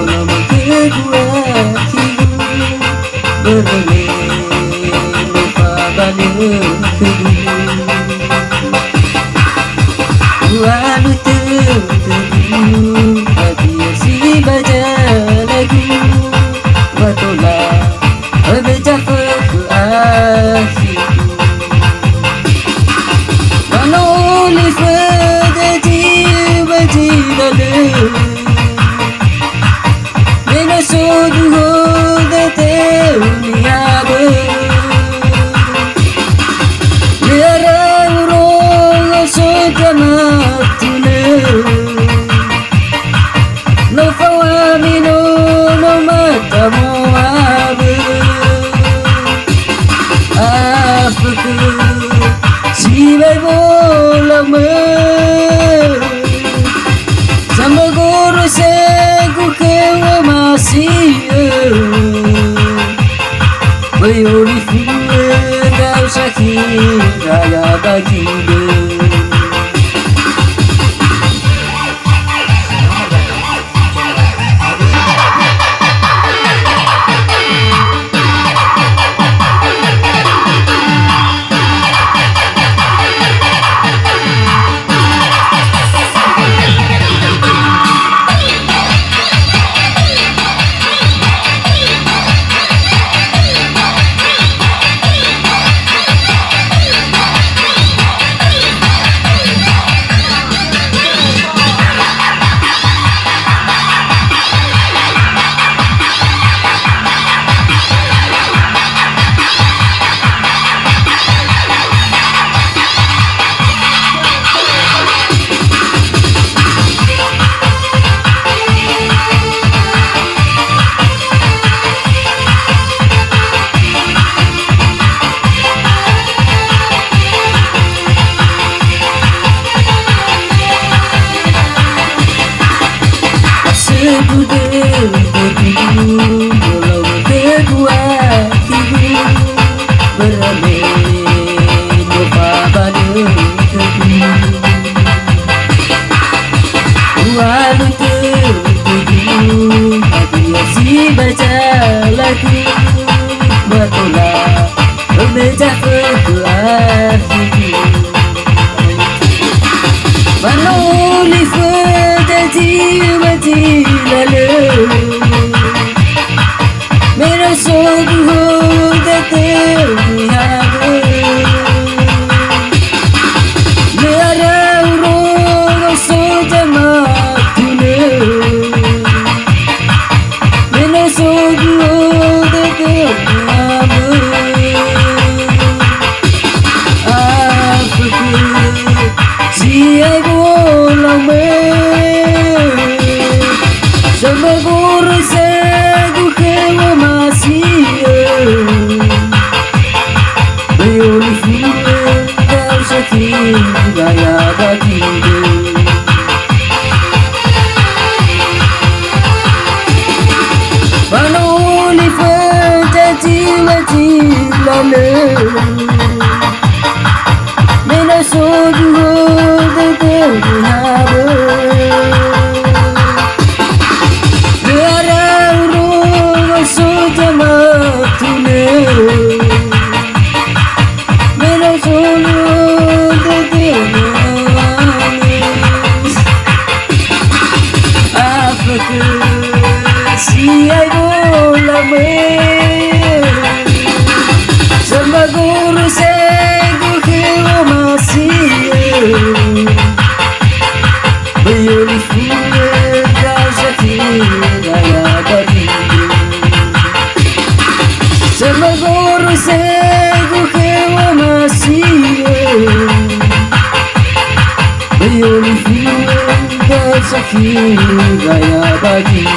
Lama kedua hidup berlele lupa balik ke dulu. Walau tertegun hati si baca lagu watolah berjapa ke akhirku. Walau lipat jiwa jilalu Mena soduho dete uniabe Liara urong sojamatune No fawamino no matamo abe Apaku sibai bolame Sama guru segu kewa masih Bayoni fuwe kau sakit raya bagi Walau kedua hidup berlele lupa balik ke dulu. Walau tertegun hati si baca lagu watolah berjapa ke akhirku. Walau lipat jiwa jilalu Mera soduho dete uniabe Liara urong sojamatune Mera soduho dete uniabe Apaku siai bolame Sama guru segu kewa masih Bayoni fuwe kau sakit raya bagi Walau lipat jiwa jilalu Mena soduho dete uniabe Siai bolame Sama guru segu kewa masih Bayoni fuwe kau sakit raya bagi Sama guru segu kewa masih Bayoni fuwe kau sakit raya bagi